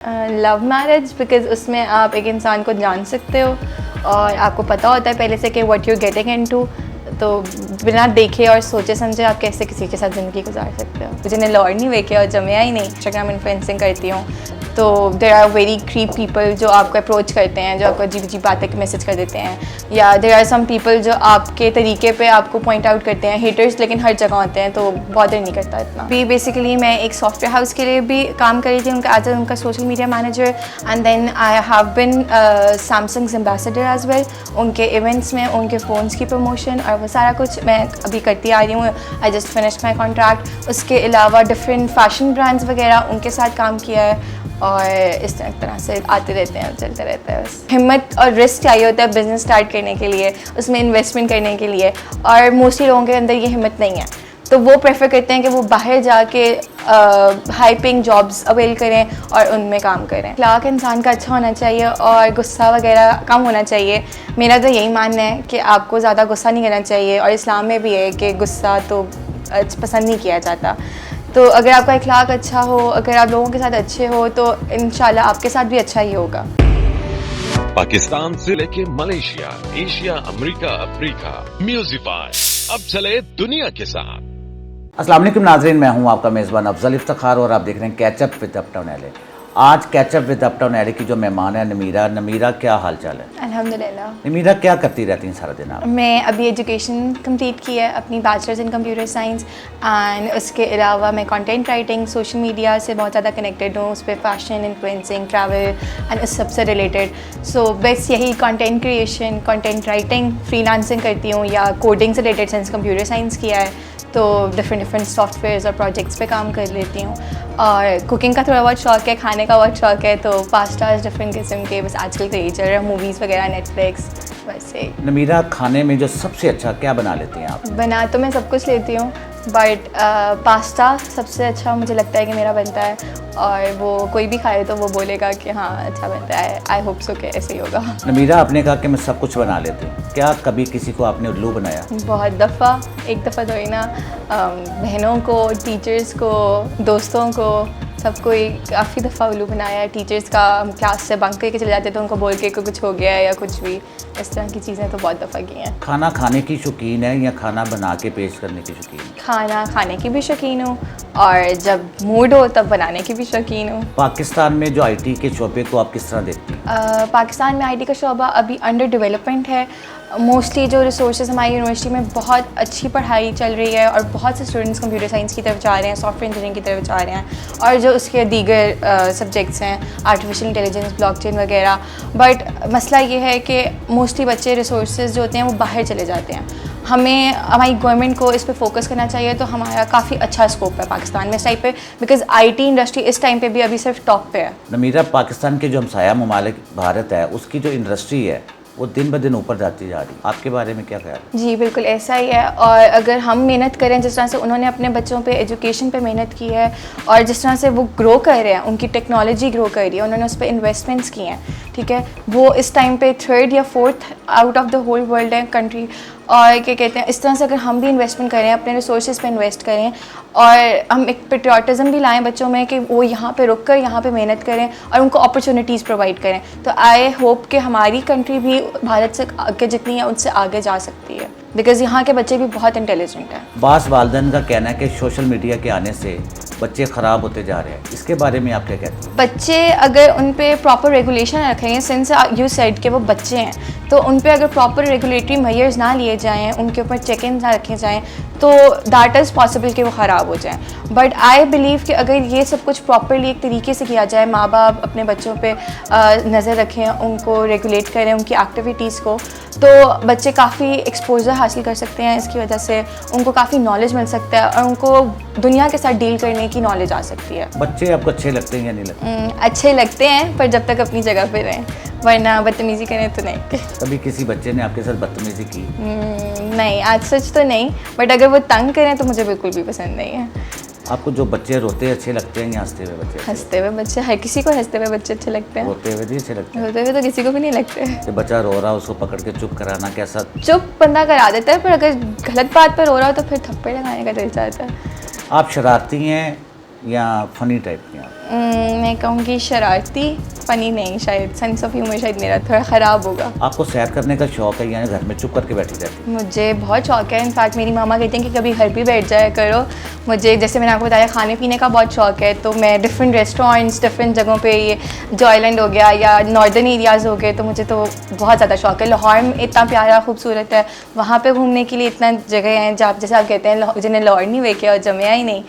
Love marriage because उसमें आप एक इंसान को जान सकते हो और आपको पता होता है पहले से कि व्हाट यू गेटिंग इनटू, तो बिना देखे और सोचे समझे आप कैसे किसी के साथ ज़िंदगी गुजार सकते हो। मुझे ने लॉर्ड नहीं देखे और जमया ही नहीं। इंस्टाग्राम इन्फ्लुएंसिंग करती हूँ तो there are very creep people जो आपको अप्रोच करते हैं, जो आपको अजीब अजीब बातें मैसेज कर देते हैं, या देर आर सम पीपल जो आपके तरीके पे आपको पॉइंट आउट करते हैं। हेटर्स लेकिन हर जगह होते हैं तो बॉदर नहीं करता इतना। भी बेसिकली मैं एक सॉफ्टवेयर हाउस के लिए भी काम कर रही थी उनका एज उनका social media manager, and then I have been Samsung's ambassador as well. उनके इवेंट्स में उनके फ़ोन्स की प्रमोशन और वो सारा कुछ मैं अभी करती आ रही हूँ। I just finished my contract. उसके अलावा डिफरेंट फैशन ब्रांड्स वगैरह उनके साथ काम किया है और इस तरह से आते रहते हैं, चलते रहते हैं। बस हिम्मत और रिस्क चाहिए होता है बिज़नेस स्टार्ट करने के लिए, उसमें इन्वेस्टमेंट करने के लिए, और मोस्टली लोगों के अंदर ये हिम्मत नहीं है तो वो प्रेफर करते हैं कि वो बाहर जाके हाई पेइंग जॉब्स अवेल करें और उनमें काम करें। अखलाक इंसान का अच्छा होना चाहिए और गुस्सा वगैरह कम होना चाहिए। मेरा तो यही मानना है कि आपको ज़्यादा गुस्सा नहीं करना चाहिए, और इस्लाम में भी है कि गुस्सा तो पसंद नहीं किया जाता। तो अगर आपका अखलाक अच्छा हो, अगर आप लोगों के साथ अच्छे हो तो इंशाल्लाह आपके साथ भी अच्छा ही होगा। पाकिस्तान से लेके मलेशिया, एशिया, अमेरिका, अफ्रीका, म्यूजिफाई अब चले दुनिया के साथ। अस्सलाम वालेकुम नाज़रीन, मैं हूं आपका मेज़बान अफजल इफ्तिखार और आप देख रहे हैं कैचअप विद अपटाउन एले। आज कैचअप विद अपटाउन एले की जो मेहमान है नमीरा। नमीरा, क्या हाल चाल है? अल्हम्दुलिल्लाह। नमीरा, क्या करती रहती हैं सारा दिन आप? मैं अभी एजुकेशन कंप्लीट की है अपनी, bachelors in computer science, and उसके अलावा मैं कंटेंट राइटिंग, सोशल मीडिया से बहुत ज़्यादा कनेक्टेड हूँ। उस पर फैशन, इन्फ्लुएंसिंग, ट्रैवल एंड उस सबसे रिलेटेड। सो बस यही content creation, content writing, freelancing करती हूँ, या कोडिंग से रिलेटेड सिंस कंप्यूटर साइंस किया है तो डिफरेंट सॉफ्टवेयर्स और प्रोजेक्ट्स पे काम कर लेती हूँ। और कुकिंग का थोड़ा बहुत शौक है, खाने का बहुत शौक है, तो पास्ताज डिफरेंट किस्म के, बस आजकल तो यही चल रहा है, मूवीज़ वगैरह, नेटफ्लिक्स, बस यही। नमीरा, खाने में जो सबसे अच्छा क्या बना लेती हैं आप? बना तो मैं सब कुछ लेती हूँ, बट पास्ता सबसे अच्छा मुझे लगता है कि मेरा बनता है, और वो कोई भी खाए तो वो बोलेगा कि हाँ अच्छा बनता है। आई होप सो कि ऐसे ही होगा। नमीरा, आपने कहा कि मैं सब कुछ बना लेती हूँ, क्या कभी किसी को आपने उल्लू बनाया? बहुत दफ़ा, एक दफ़ा तो ही ना, बहनों को, टीचर्स को, दोस्तों को, सबको काफ़ी दफ़ा उल्लू बनाया है। टीचर्स का क्लास से बंक करके चले जाते थे उनको बोल के कुछ हो गया है या कुछ भी, इस तरह की चीज़ें तो बहुत दफ़ा की हैं। खाना खाने की शौकीन है या खाना बना के पेश करने की शौकीन? खाना खाने की भी शौकीन हूँ और जब मूड हो तब बनाने की भी शौकीन हूँ। पाकिस्तान में जो आईटी के शोबे को आप किस तरह देखती हैं? पाकिस्तान में आईटी का शोबा अभी अंडर डेवलपमेंट है। मोस्टली जो रिसोर्सेज हमारी यूनिवर्सिटी में बहुत अच्छी पढ़ाई चल रही है और बहुत से स्टूडेंट्स कंप्यूटर साइंस की तरफ जा रहे हैं, सॉफ्टवेयर इंजीनियरिंग की तरफ जा रहे हैं, और जो उसके दीगर सब्जेक्ट्स हैं, आर्टिफिशियल इंटेलिजेंस, ब्लॉकचेन वगैरह। बट मसला ये है कि मोस्टली बच्चे रिसोर्सेज जो होते हैं वो बाहर चले जाते हैं। हमें, हमारी गवर्नमेंट को इस पे फोकस करना चाहिए, तो हमारा काफ़ी अच्छा स्कोप है पाकिस्तान में इस टाइप पे, बिकॉज आईटी इंडस्ट्री इस टाइम पे भी अभी सिर्फ टॉप पे है। नमीरा, पाकिस्तान के जो हमसाया ममालिक भारत है उसकी जो इंडस्ट्री है वो दिन ब दिन ऊपर जाती जा रही है, आपके बारे में क्या ख्याल है? जी बिल्कुल ऐसा ही है, और अगर हम मेहनत करें जिस तरह से उन्होंने अपने बच्चों पे एजुकेशन पे मेहनत की है, और जिस तरह से वो ग्रो कर रहे हैं, उनकी टेक्नोलॉजी ग्रो कर रही है, उन्होंने उस पर इन्वेस्टमेंट्स की हैं, ठीक है, वो इस टाइम पे 3rd या 4th out of the whole world है कंट्री। और क्या कहते हैं, इस तरह से अगर हम भी इन्वेस्टमेंट करें, अपने रिसोर्सेज पे इन्वेस्ट करें, और हम एक पेट्रियाटिज़म भी लाएं बच्चों में कि वो यहाँ पे रुक कर यहाँ पे मेहनत करें और उनको अपॉर्चुनिटीज़ प्रोवाइड करें, तो आई होप कि हमारी कंट्री भी भारत से आगे जितनी है उससे आगे जा सकती है, बिकॉज़ यहाँ के बच्चे भी बहुत इंटेलिजेंट हैं। बास वालिदैन का कहना है कि सोशल मीडिया के आने से बच्चे ख़राब होते जा रहे हैं, इसके बारे में आप क्या कहते हैं? बच्चे अगर उन पे प्रॉपर रेगुलेशन रखेंगे, सिंस यू सेड कि वो बच्चे हैं, तो उन पे अगर प्रॉपर रेगुलेटरी मेजर्स ना लिए जाएं, उनके ऊपर चेक इन ना रखे जाएं, तो दैट इज़ पॉसिबल कि वो ख़राब हो जाएं। बट आई बिलीव कि अगर ये सब कुछ प्रॉपरली एक तरीके से किया जाए, माँ बाप अपने बच्चों पे नज़र रखें, उनको रेगुलेट करें, उनकी एक्टिविटीज़ को, तो बच्चे काफ़ी एक्सपोजर हासिल कर सकते हैं। इसकी वजह से उनको काफ़ी नॉलेज मिल सकता है और उनको दुनिया के साथ डील करने की नॉलेज आ सकती है। बच्चे आपको अच्छे लगते हैं या नहीं लगते? अच्छे लगते हैं, पर जब तक अपनी जगह पे रहें, वरना बदतमीज़ी करें तो नहीं। कभी किसी बच्चे ने आपके साथ बदतमीज़ी की? नहीं, आज सच तो नहीं, बट अगर वो तंग करें तो मुझे बिल्कुल भी पसंद नहीं है। आपको जो बच्चे रोते हैं अच्छे लगते हैं या हंसते हुए बच्चे? हंसते हुए बच्चे, हर किसी को हंसते हुए बच्चे अच्छे लगते हैं। रोते हुए भी अच्छे लगते हैं? रोते हुए तो किसी को भी नहीं लगते। कि बच्चा रो रहा उसको पकड़ के चुप कराना कैसा? चुप बंदा करा देता है, पर अगर गलत बात पर रो रहा हो तो फिर थप्पड़ लगाने का दिल चाहता है। आप शरारती हैं या फनी टाइप की हैं? मैं कहूँगी शरारती, फ़नी नहीं, शायद सेंस ऑफ ह्यूमर शायद मेरा थोड़ा ख़राब होगा। आपको सैर करने का शौक है या घर में चुप करके बैठी रहती मुझे बहुत शौक है, इनफैक्ट मेरी मामा कहती हैं कि कभी घर भी बैठ जाया करो। मुझे जैसे मैंने आपको बताया खाने पीने का बहुत शौक है, तो मैं डिफरेंट रेस्टोरेंट्स डिफरेंट जगहों पे, ये जॉयलैंड हो गया या नॉर्दर्न एरियाज़ हो गए, तो मुझे तो बहुत ज़्यादा शौक है। लाहौर में इतना प्यारा खूबसूरत है, वहाँ पे घूमने के लिए इतना जगह हैं जहाँ जैसे आप कहते हैं जिन्हें लाहौर नहीं देखे और जमया ही नहीं,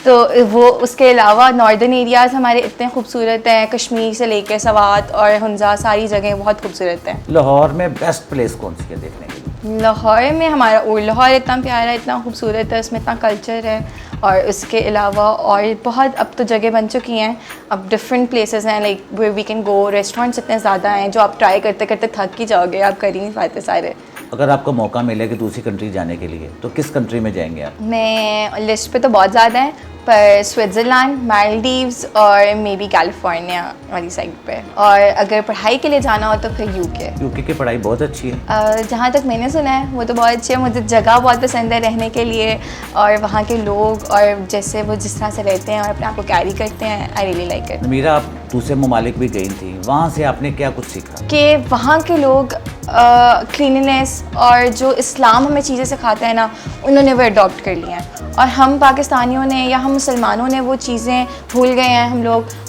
तो वो उसके अलावा नॉर्दर्न एरियाज़ हमारे इतने खूबसूरत हैं, कश्मीर से लेकर सवात और हुंजा सारी जगह बहुत खूबसूरत हैं। लाहौर में बेस्ट प्लेस कौन सी है देखने के लिए? लाहौर में हमारा ओल्ड लाहौर इतना प्यारा, इतना खूबसूरत है, उसमें इतना कल्चर है, और उसके अलावा और बहुत अब तो जगह बन चुकी हैं, अब डिफरेंट प्लेसेस हैं like we can go, restaurants इतने ज़्यादा हैं जो आप ट्राई करते करते थक ही जाओगे, आप कर ही नहीं पाते सारे। अगर आपको मौका मिले कि दूसरी कंट्री जाने के लिए तो किस कंट्री में जाएंगे आप? मैं लिस्ट पे तो बहुत ज़्यादा है, पर स्विट्ज़रलैंड, मालदीव्स और मे बी कैलिफोर्निया वाली साइड पे, और अगर पढ़ाई के लिए जाना हो तो फिर यूके। यूके की पढ़ाई बहुत अच्छी है। जहाँ तक मैंने सुना है वो तो बहुत अच्छी है, मुझे जगह बहुत पसंद है रहने के लिए, और वहाँ के लोग और जैसे वो जिस तरह से रहते हैं और अपने आप को कैरी करते हैं, I really like it. Meera, आप दूसरे ममालिक भी गई थी, वहाँ से आपने क्या कुछ सीखा? कि वहाँ के लोग क्लीनलीनेस और जो इस्लाम हमें चीज़ें सिखाते हैं ना, उन्होंने वो अडॉप्ट कर लिया हैं, और हम पाकिस्तानियों ने या हम मुसलमानों ने वो चीज़ें भूल गए हैं।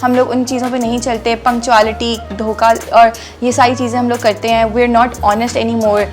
हम लोग उन चीज़ों पे नहीं चलते, पंक्चुअलिटी, धोखा और ये सारी चीज़ें हम लोग करते हैं। We are not honest any more.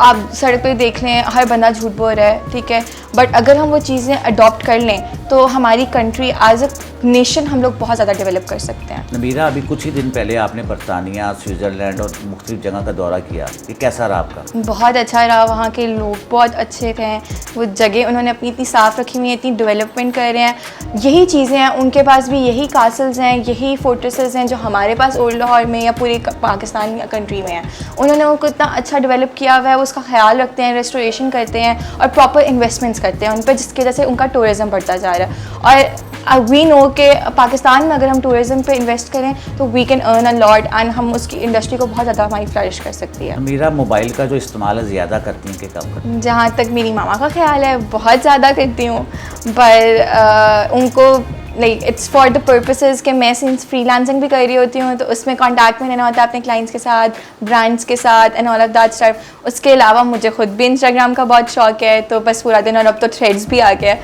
आप सड़क पे देख लें, हर बंदा झूठ बोल रहा है, ठीक है, बट अगर हम वो चीज़ें अडॉप्ट कर लें तो हमारी कंट्री एज अ नेशन हम लोग बहुत ज़्यादा डेवलप कर सकते हैं। नमीरा, अभी कुछ ही दिन पहले आपने बरतानिया, स्विट्ज़रलैंड और मुख्तलिफ जगह का दौरा किया, ये कैसा रहा आपका? बहुत अच्छा रहा, वहाँ के लोग बहुत अच्छे थे, वो जगह उन्होंने अपनी इतनी साफ़ रखी हुई है, इतनी डेवलपमेंट कर रहे हैं, यही चीज़ें हैं उनके पास भी, यही कासल्स हैं, यही फोर्ट्रेसेस हैं जो हमारे पास ओल्ड लाहौर में या पूरे पाकिस्तान कंट्री में हैं। उन्होंने उनको इतना अच्छा डेवलप किया हुआ है, उसका ख्याल रखते हैं, रेस्टोरेशन करते हैं और प्रॉपर इन्वेस्टमेंट्स करते हैं उन पर, जिसकी वजह से उनका टूरिज़्म बढ़ता जा रहा है। और वी नो कि पाकिस्तान में अगर हम टूरिज़्म पे इन्वेस्ट करें तो we can earn a lot and हम उसकी इंडस्ट्री को बहुत ज़्यादा हमारी फ्लरिश कर सकती है। नमीरा, मोबाइल का जो इस्तेमाल है ज़्यादा करती हैं कि कम करती हैं? जहाँ तक मेरी मामा का ख्याल है बहुत ज़्यादा करती हूँ, पर उनको like it's for the purposes कि मैं सिंस फ्रीलांसिंग भी कर रही होती हूँ तो उसमें कांटेक्ट में रहना होता है अपने क्लाइंट्स के साथ, ब्रांड्स के साथ and all of that stuff. उसके अलावा मुझे खुद भी इंस्टाग्राम का बहुत शौक है, तो बस पूरा दिन, और अब तो थ्रेड्स भी आ गया,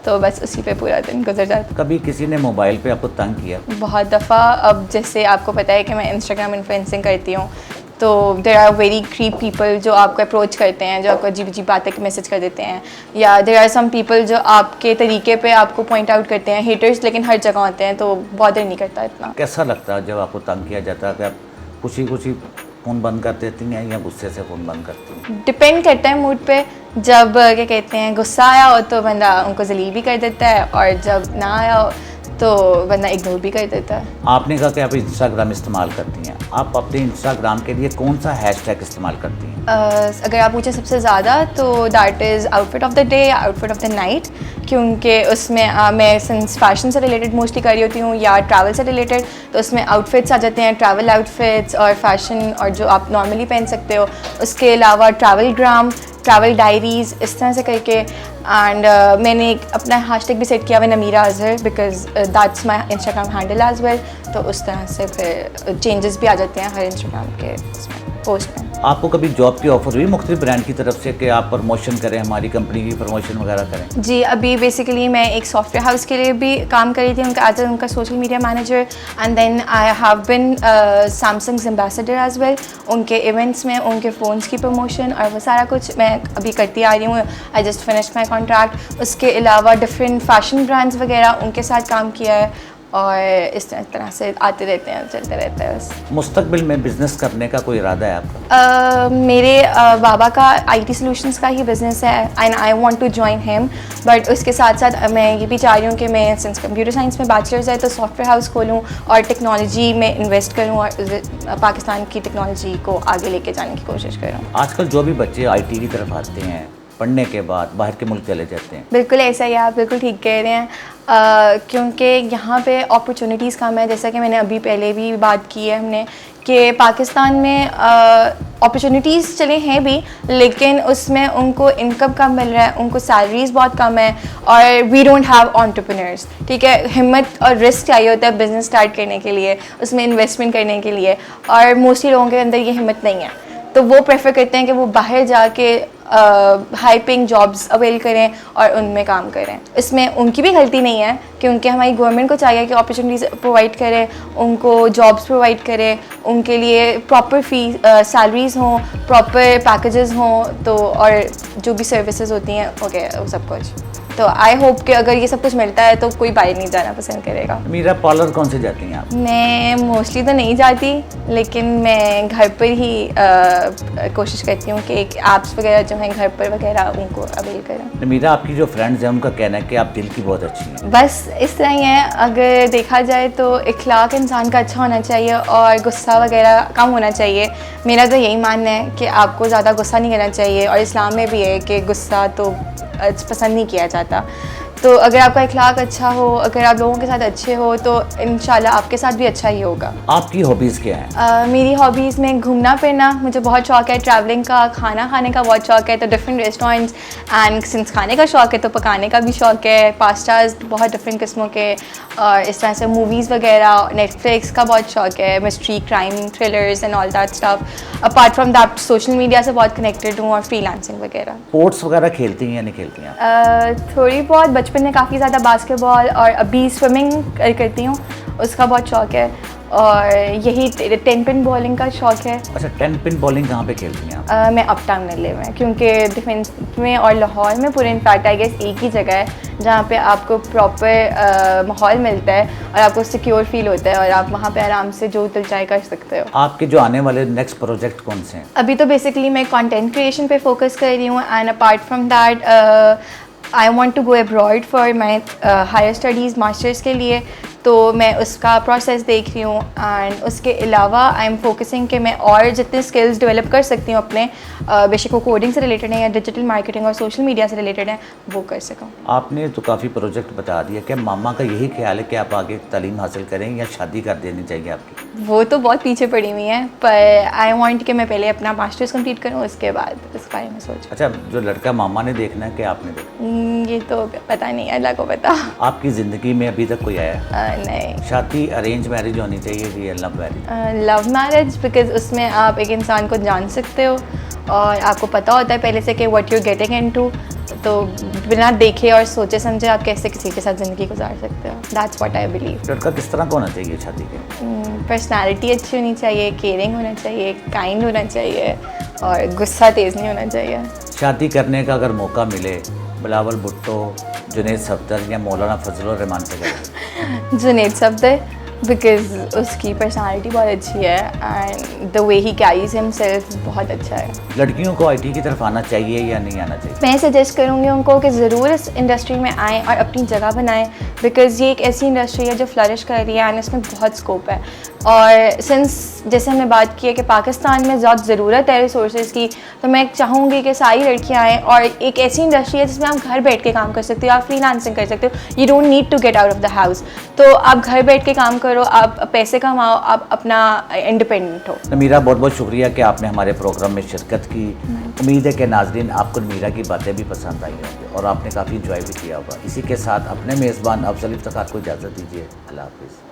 तो बस उसी पे पूरा दिन गुजर जाता है। कभी किसी ने मोबाइल पे आपको तंग किया? बहुत दफ़ा। अब जैसे आपको पता है कि मैं इंस्टाग्राम इन्फ्लुएंसिंग करती हूँ, तो there are very creep people जो आपको अप्रोच करते हैं, जो आपको अजीब अजीब बातें मैसेज कर देते हैं, या देर आर सम पीपल जो आपके तरीके पे आपको पॉइंट आउट करते हैं, हेटर्स लेकिन हर जगह होते हैं, तो बॉदर नहीं करता इतना। कैसा लगता है जब आपको तंग किया जाता है कि आप खुशी खुशी फ़ोन बंद कर देती हैं या गुस्से से फ़ोन बंद करती हैं? डिपेंड करता है मूड पे। जब क्या कहते हैं गुस्सा आया हो तो बंदा उनको जलील भी कर देता है, और जब ना आया हो तो बंदा इग्नोर भी कर देता है। आपने कहा कि आप इंस्टाग्राम इस्तेमाल करती हैं, आप अपने इंस्टाग्राम के लिए कौन सा हैशटैग इस्तेमाल करती हैं? अगर आप पूछें सबसे ज़्यादा तो that is outfit of the day या आउटफिट ऑफ द नाइट, क्योंकि उसमें मैं सिंस फैशन से रिलेटेड मोस्टली कर रही होती हूँ या ट्रैवल से रिलेटेड, तो उसमें आउटफिट्स आ जाते हैं, ट्रैवल आउटफिट्स और फैशन और जो आप नॉर्मली पहन सकते हो। उसके अलावा ट्रैवल ग्राम, ट्रैवल डायरीज़, इस तरह से करके। एंड मैंने एक अपना हैशटैग भी सेट किया हुआ Namira Azhar, because that's my Instagram handle as well, तो उस तरह से फिर चेंजेस भी आ जाते हैं हर इंस्टाग्राम के पोस्ट में। आपको कभी जॉब की ऑफर हुई मुख्तलिफ ब्रांड की तरफ से कि आप प्रमोशन करें, हमारी कंपनी की प्रमोशन वगैरह करें? जी, अभी बेसिकली मैं एक सॉफ्टवेयर हाउस के लिए भी काम कर रही थी, उनका एज उनका social media manager, and then I have been Samsung's ambassador as well. उनके इवेंट्स में उनके फ़ोन्स की प्रमोशन और वो सारा कुछ मैं अभी करती आ रही हूँ। I just finished my contract. उसके अलावा डिफरेंट फैशन ब्रांड्स वगैरह उनके साथ काम किया है, और इस तरह से आते रहते हैं, चलते रहते हैं बस। मुस्तकबिल में बिज़नेस करने का कोई इरादा है आपका? मेरे बाबा का IT सॉल्यूशंस का ही बिज़नेस है and I want to join him, but उसके साथ साथ मैं ये भी चाह रही हूँ कि मैं सिंस कंप्यूटर साइंस में बैचलर्स है तो सॉफ्टवेयर हाउस खोलूँ और टेक्नोलॉजी में इन्वेस्ट करूँ और पाकिस्तान की टेक्नोलॉजी को आगे लेके जाने की कोशिश करूँ। आजकल जो भी बच्चे IT की तरफ आते हैं, पढ़ने के बाद बाहर के मुल्क चले जाते हैं। बिल्कुल ऐसा ही है, आप बिल्कुल ठीक कह रहे हैं। क्योंकि यहाँ पे अपॉर्चुनिटीज़ कम है, जैसा कि मैंने अभी पहले भी बात की है हमने कि पाकिस्तान में अपॉर्चुनिटीज़ चले हैं भी, लेकिन उसमें उनको इनकम कम मिल रहा है, उनको सैलरीज़ बहुत कम है और वी डोंट हैव एंटरप्रेन्योर्स। ठीक है, हिम्मत और रिस्क चाहिए होता है बिज़नेस स्टार्ट करने के लिए, उसमें इन्वेस्टमेंट करने के लिए, और मोस्टली लोगों के अंदर ये हिम्मत नहीं है, तो वो प्रेफर करते हैं कि वो बाहर जाके हाई पेइंग जॉब्स अवेल करें और उनमें काम करें। इसमें उनकी भी गलती नहीं है, क्योंकि हमारी गवर्नमेंट को चाहिए कि अपॉर्चुनिटीज़ प्रोवाइड करें, उनको जॉब्स प्रोवाइड करें, उनके लिए प्रॉपर सैलरीज़ हों, प्रॉपर पैकेजेस हों, तो और जो भी सर्विसेज होती हैं ओके वो सब कुछ। तो आई होप कि अगर ये सब कुछ मिलता है तो कोई बाहर नहीं जाना पसंद करेगा। मीरा, पार्लर कौन से जाती हैं आप? मैं मोस्टली तो नहीं जाती, लेकिन मैं घर पर ही कोशिश करती हूँ कि एक ऐप्स वगैरह जो हैं घर पर वगैरह उनको अवेल करें। मीरा, आपकी जो फ्रेंड्स हैं उनका कहना है कि आप दिल की बहुत अच्छी हैं। बस इस तरह ही है, अगर देखा जाए तो इखलाक इंसान का अच्छा होना चाहिए और गुस्सा वगैरह कम होना चाहिए। मेरा तो यही मानना है कि आपको ज़्यादा गुस्सा नहीं करना चाहिए, और इस्लाम में भी है कि गुस्सा तो पसंद नहीं किया जाता। तो अगर आपका इखलाक अच्छा हो, अगर आप लोगों के साथ अच्छे हो, तो इंशाल्लाह आपके साथ भी अच्छा ही होगा। आपकी हॉबीज़ क्या हैं? मेरी हॉबीज़ में घूमना फिरना मुझे बहुत शौक है, ट्रैवलिंग का, खाना खाने का बहुत शौक है, तो डिफरेंट रेस्टोरेंट्स, एंड सिंस खाने का शौक है तो पकाने का भी शौक है, पास्ताज बहुत डिफरेंट किस्मों के, और इस तरह से मूवीज़ वगैरह, नेटफ्लिक्स का बहुत शौक है, mystery, crime, thrillers and all that stuff. Apart from that social media से बहुत कनेक्टेड हूँ, और फ्रीलांसिंग वगैरह। स्पोर्ट्स वगैरह खेलती हैं या नहीं खेलती हैं? थोड़ी बहुत, बचपन में काफ़ी ज़्यादा बास्केटबॉल, और अभी स्विमिंग करती हूँ, उसका बहुत शौक है, और यही 10 पिन बॉलिंग का शौक है। अच्छा, 10 पिन बॉलिंग कहाँ पे खेलती हैं आप? मैं अपटाउन एलए में, क्योंकि डिफेंस में और लाहौर में पूरे इनफैक्ट आई गेस एक ही जगह है जहाँ पे आपको प्रॉपर माहौल मिलता है और आपको सिक्योर फील होता है, और आप वहाँ पे आराम से जो दिल चाहे कर सकते हो। आपके जो आने वाले नेक्स्ट प्रोजेक्ट कौन से हैं? अभी तो बेसिकली मैं कंटेंट क्रिएशन पे फोकस कर रही हूँ, and apart from that I want to go abroad for my higher studies, masters के लिए, तो मैं उसका प्रोसेस देख रही हूँ। एंड उसके अलावा आई एम फोकसिंग कि मैं और जितने स्किल्स डेवलप कर सकती हूँ अपने, बेशक वो कोडिंग से रिलेटेड है या डिजिटल मार्केटिंग और सोशल मीडिया से रिलेटेड है, वो कर सकूँ। आपने तो काफ़ी प्रोजेक्ट बता दिया, क्या मामा का यही ख्याल है कि आप आगे तालीम हासिल करें या शादी कर देनी चाहिए आपकी? वो तो बहुत पीछे पड़ी हुई है, पर आई वांट कि मैं पहले अपना मास्टर्स कंप्लीट करूँ, उसके बाद इस बारे में सोच। अच्छा, जो लड़का मामा ने देखना है कि आपने देखना? ये तो पता नहीं, अल्लाह को पता। आपकी ज़िंदगी में अभी तक कोई आया है? नहीं। शादी अरेंज मैरिज होनी चाहिए या love marriage? Love marriage, because उसमें आप एक इंसान को जान सकते हो और आपको पता होता है पहले से कि व्हाट यू गेटिंग इनटू, तो बिना देखे और सोचे समझे आप कैसे किसी के साथ ज़िंदगी गुजार सकते हो। That's what I believe. लड़का किस तरह का होना चाहिए शादी के? पर्सनैलिटी अच्छी होनी चाहिए, केयरिंग होना चाहिए, काइंड होना चाहिए, और गुस्सा तेज़ नहीं होना चाहिए। शादी करने का अगर मौका मिले बिलावल भुट्टो, जुनैद सफदर या मौलाना फजलुर रहमान से करें? जुनैद सफदर, बिकॉज उसकी पर्सनालिटी बहुत अच्छी है and the way he carries himself बहुत अच्छा है। लड़कियों को आईटी की तरफ आना चाहिए या नहीं आना चाहिए? मैं सजेस्ट करूँगी उनको कि ज़रूर इस इंडस्ट्री में आएँ और अपनी जगह बनाएं, बिकॉज़ ये एक ऐसी इंडस्ट्री है जो फ्लरिश कर रही है एंड इसमें बहुत स्कोप है। और सिंस जैसे हमने बात की है कि पाकिस्तान में ज़्यादा ज़रूरत है रिसोर्सेज की, तो मैं चाहूँगी कि सारी लड़कियाँ आएँ, और एक ऐसी इंडस्ट्री है जिसमें आप घर बैठ के काम कर सकते हो, आप फ्रीलांसिंग कर सकते हो, you don't need to get out of the house. तो आप घर बैठ के काम करो, आप पैसे कमाओ, आप अपना इंडिपेंडेंट हो। नमीरा, बहुत बहुत शुक्रिया कि आपने हमारे प्रोग्राम में शिरकत की। उम्मीद है कि नाजरीन आपको नमीरा की बातें भी पसंद आई होंगी और आपने काफ़ी इंजॉय भी किया होगा। इसी के साथ अपने मेज़बान अफजल इफ्तिखार को इजाज़त दीजिए। अल्लाह हाफिज़।